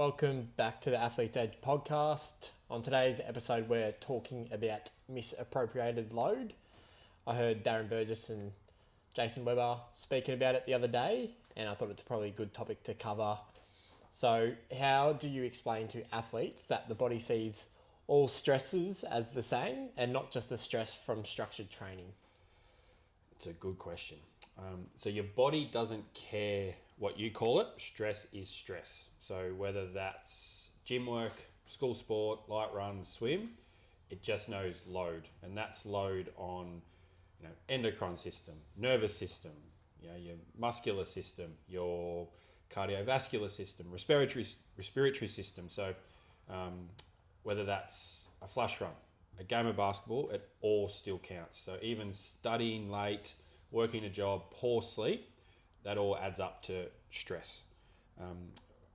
Welcome back to the Athlete's Edge podcast. On today's episode, we're talking about misappropriated load. I heard Darren Burgess and Jason Webber speaking about it the other day, and I thought it's probably a good topic to cover. So, how do you explain to athletes that the body sees all stresses as the same and not just the stress from structured training? It's a good question. So your body doesn't care what you call it. Stress is stress. So whether that's gym work, school sport, light run, swim, it just knows load, and that's load on, endocrine system, nervous system, your muscular system, your cardiovascular system, respiratory system. So whether that's a flash run, a game of basketball, it all still counts. So even studying late, working a job, poor sleep, that all adds up to stress.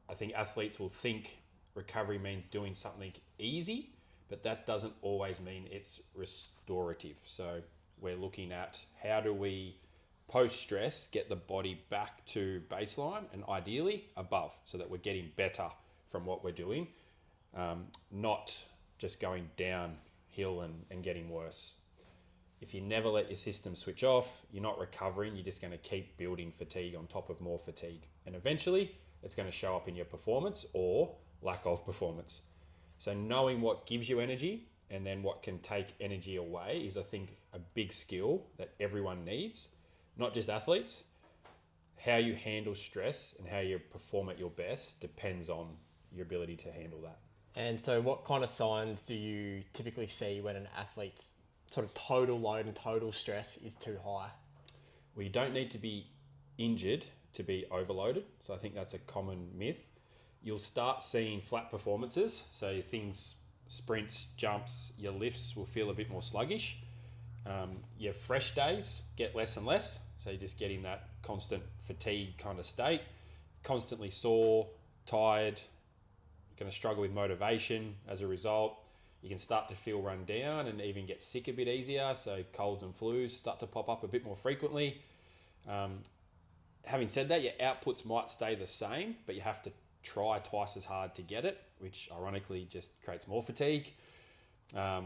I think athletes will think recovery means doing something easy, but that doesn't always mean it's restorative. So we're looking at how do we post-stress get the body back to baseline and ideally above, so that we're getting better from what we're doing, not just going downhill and getting worse. If you never let your system switch off, you're not recovering, you're just going to keep building fatigue on top of more fatigue. And eventually, it's going to show up in your performance or lack of performance. So knowing what gives you energy and then what can take energy away is, I think, a big skill that everyone needs, not just athletes. How you handle stress and how you perform at your best depends on your ability to handle that. And so what kind of signs do you typically see when an athlete's sort of total load and total stress is too high? Well, you don't need to be injured to be overloaded. So I think that's a common myth. You'll start seeing flat performances. So your things, sprints, jumps, your lifts will feel a bit more sluggish. Your fresh days get less and less. So you're just getting that constant fatigue kind of state, constantly sore, tired, you're going to struggle with motivation as a result. You can start to feel run down and even get sick a bit easier. So colds and flus start to pop up a bit more frequently. Having said that, your outputs might stay the same, but you have to try twice as hard to get it, which ironically just creates more fatigue. That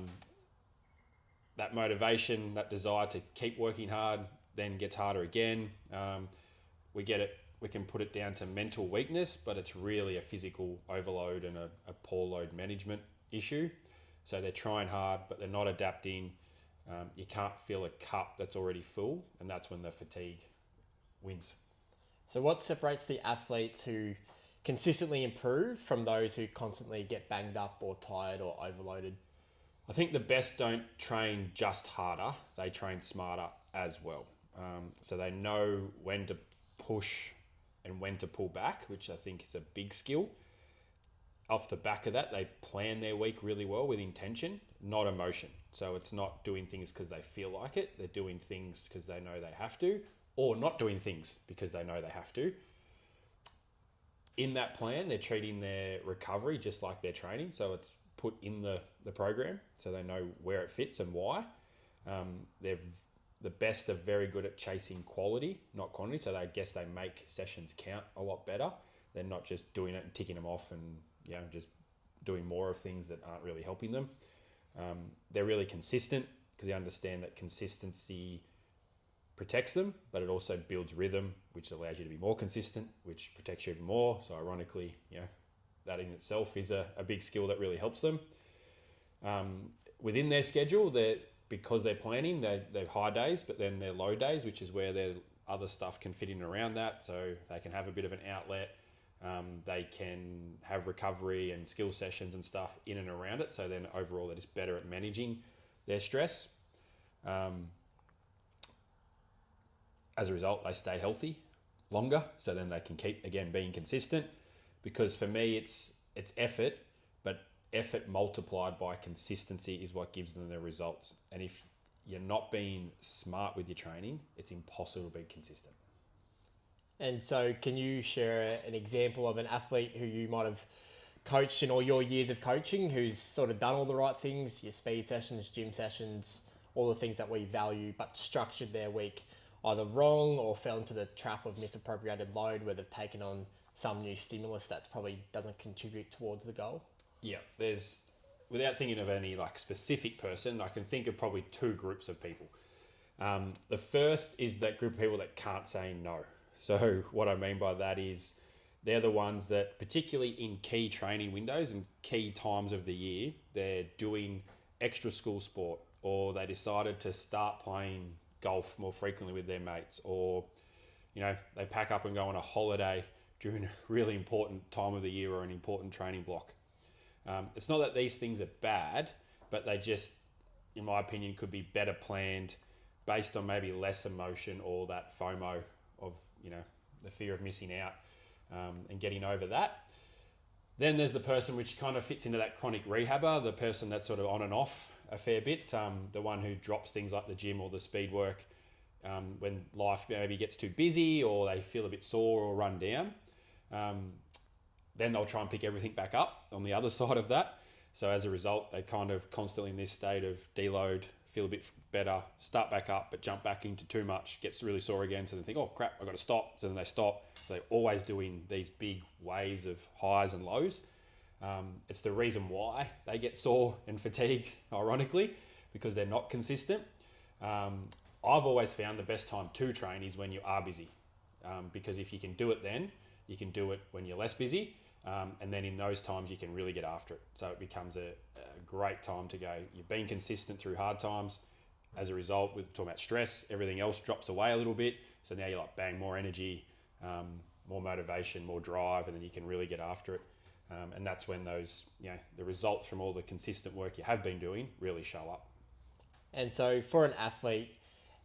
motivation, that desire to keep working hard then gets harder again. We can put it down to mental weakness, but it's really a physical overload and a poor load management issue. So they're trying hard, but they're not adapting. You can't fill a cup that's already full, and that's when the fatigue wins. So what separates the athletes who consistently improve from those who constantly get banged up or tired or overloaded? I think the best don't train just harder, they train smarter as well. So they know when to push and when to pull back, which I think is a big skill. Off the back of that, they plan their week really well with intention, not emotion. So it's not doing things because they feel like it. They're doing things because they know they have to, or not doing things because they know they have to. In that plan, they're treating their recovery just like their training. So it's put in the program so they know where it fits and why. The best are very good at chasing quality, not quantity. So I guess they make sessions count a lot better. They're not just doing it and ticking them off and just doing more of things that aren't really helping them. They're really consistent because they understand that consistency protects them, but it also builds rhythm, which allows you to be more consistent, which protects you even more. So ironically, that in itself is a big skill that really helps them. Within their schedule, because they're planning, they've high days, but then they're low days, which is where their other stuff can fit in around that. So they can have a bit of an outlet. They can have recovery and skill sessions and stuff in and around it. So then overall, they're just better at managing their stress. As a result, they stay healthy longer. So then they can keep, again, being consistent. Because for me, it's effort, but effort multiplied by consistency is what gives them the results. And if you're not being smart with your training, it's impossible to be consistent. And so can you share an example of an athlete who you might have coached in all your years of coaching, who's sort of done all the right things, your speed sessions, gym sessions, all the things that we value, but structured their week either wrong or fell into the trap of misappropriated load where they've taken on some new stimulus that probably doesn't contribute towards the goal? Yeah, there's, without thinking of any like specific person, I can think of probably two groups of people. The first is that group of people that can't say no. So what I mean by that is they're the ones that, particularly in key training windows and key times of the year, they're doing extra school sport, or they decided to start playing golf more frequently with their mates, or, you know, they pack up and go on a holiday during a really important time of the year or an important training block. It's not that these things are bad, but they just, in my opinion, could be better planned based on maybe less emotion or that FOMO of, you know, the fear of missing out, and getting over that. Then there's the person which kind of fits into that chronic rehabber, the person that's sort of on and off a fair bit, the one who drops things like the gym or the speed work when life maybe gets too busy or they feel a bit sore or run down. Then they'll try and pick everything back up on the other side of that. So as a result, they kind of constantly in this state of deload, feel a bit better, start back up, but jump back into too much, gets really sore again. So they think, oh crap, I've got to stop. So then they stop. So they're always doing these big waves of highs and lows. It's the reason why they get sore and fatigued, ironically, because they're not consistent. I've always found the best time to train is when you are busy, because if you can do it then, you can do it when you're less busy, and then in those times you can really get after it. So it becomes a great time to go. You've been consistent through hard times. As a result, we're talking about stress, everything else drops away a little bit. So now you're like, bang, more energy, more motivation, more drive, and then you can really get after it. And that's when those, you know, the results from all the consistent work you have been doing really show up. And so for an athlete,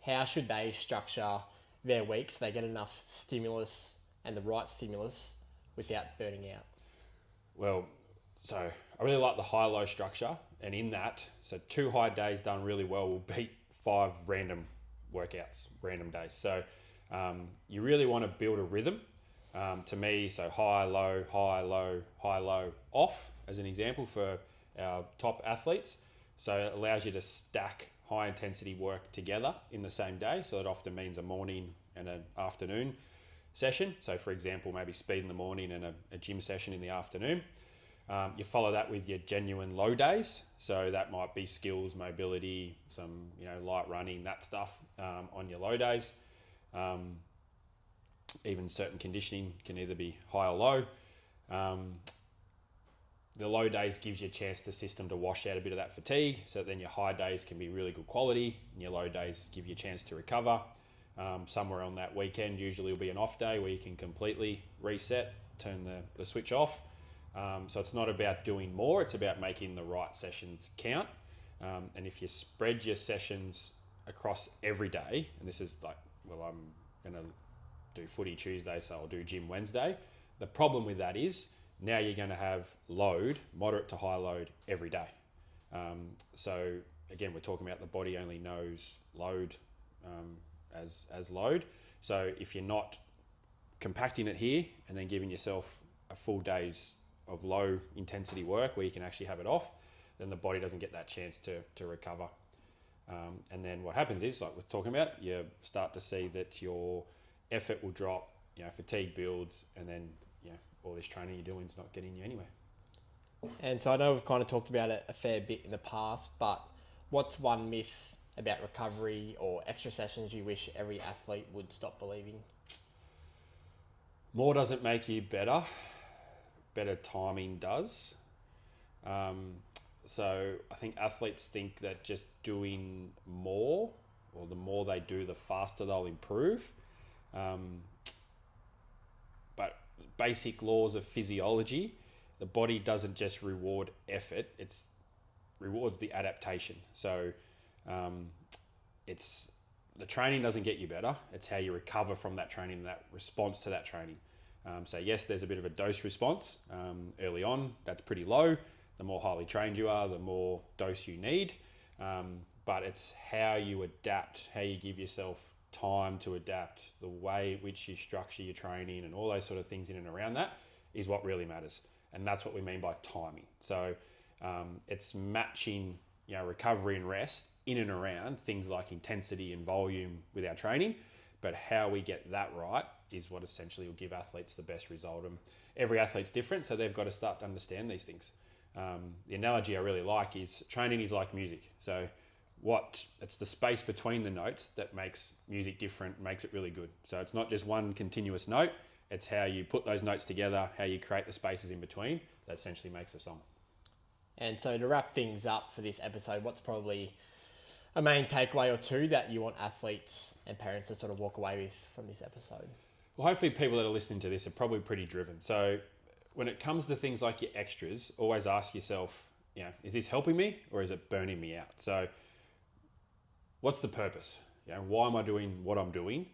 how should they structure their week so they get enough stimulus and the right stimulus without burning out? Well, so I really like the high-low structure, and in that, so 2 high days done really well will beat 5 random workouts, random days. So you really want to build a rhythm. To me, so high, low, high, low, high, low, off, as an example for our top athletes. So it allows you to stack high intensity work together in the same day. So it often means a morning and an afternoon session. So for example, maybe speed in the morning and a gym session in the afternoon. You follow that with your genuine low days. So that might be skills, mobility, some, you know, light running, that stuff on your low days. Even certain conditioning can either be high or low. The low days gives you a chance the system to wash out a bit of that fatigue, so then your high days can be really good quality and your low days give you a chance to recover. Somewhere on that weekend usually will be an off day where you can completely reset, turn the switch off. So it's not about doing more, it's about making the right sessions count. And if you spread your sessions across every day, and this is like, well, I'm going to do footy Tuesday, so I'll do gym Wednesday. The problem with that is now you're going to have load, moderate to high load every day. So again, we're talking about the body only knows load as load. So if you're not compacting it here and then giving yourself a full day's of low intensity work where you can actually have it off, then the body doesn't get that chance to recover. And then what happens is, like we're talking about, you start to see that your effort will drop, you know, fatigue builds, and then, you know, all this training you're doing is not getting you anywhere. And so I know we've kind of talked about it a fair bit in the past, but what's one myth about recovery or extra sessions you wish every athlete would stop believing? More doesn't make you better. Better timing does. So I think athletes think that just doing more, or the more they do, the faster they'll improve. But basic laws of physiology, the body doesn't just reward effort, it rewards the adaptation. So it's the training doesn't get you better, it's how you recover from that training, that response to that training. So yes, there's a bit of a dose response early on, that's pretty low. The more highly trained you are, the more dose you need. But it's how you adapt, how you give yourself time to adapt, the way in which you structure your training and all those sort of things in and around that is what really matters. And that's what we mean by timing. So it's matching, you know, recovery and rest in and around things like intensity and volume with our training, but how we get that right is what essentially will give athletes the best result. And every athlete's different, so they've got to start to understand these things. The analogy I really like is training is like music. So it's the space between the notes that makes music different, makes it really good. So it's not just one continuous note, it's how you put those notes together, how you create the spaces in between, that essentially makes a song. And so to wrap things up for this episode, what's probably a main takeaway or two that you want athletes and parents to sort of walk away with from this episode? Well, hopefully people that are listening to this are probably pretty driven. So when it comes to things like your extras, always ask yourself, is this helping me or is it burning me out? So what's the purpose? Why am I doing what I'm doing?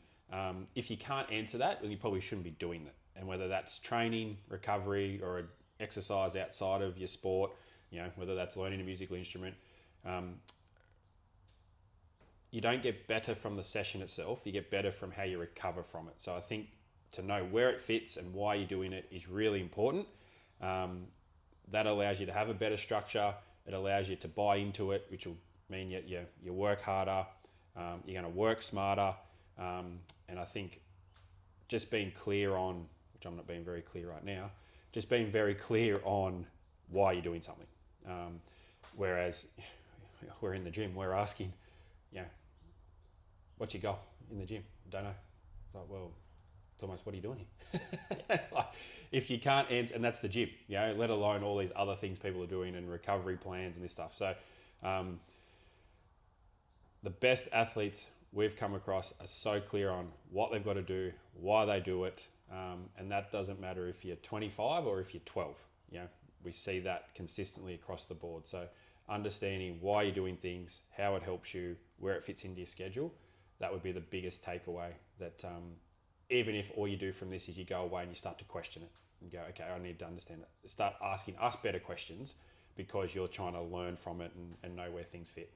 If you can't answer that, then you probably shouldn't be doing it. And whether that's training, recovery, or an exercise outside of your sport, whether that's learning a musical instrument, you don't get better from the session itself. You get better from how you recover from it. So I think to know where it fits and why you're doing it is really important. That allows you to have a better structure. It allows you to buy into it, which will mean you work harder, you're going to work smarter. And I think just being clear on, which I'm not being very clear right now, just being very clear on why you're doing something. Whereas we're in the gym, we're asking, what's your goal in the gym? Don't know. It's like, well, it's almost, what are you doing here? Like, if you can't answer, and that's the gym, let alone all these other things people are doing and recovery plans and this stuff. So the best athletes we've come across are so clear on what they've got to do, why they do it, and that doesn't matter if you're 25 or if you're 12. We see that consistently across the board. So understanding why you're doing things, how it helps you, where it fits into your schedule, that would be the biggest takeaway. That even if all you do from this is you go away and you start to question it and go, okay, I need to understand it. Start asking us better questions because you're trying to learn from it and know where things fit.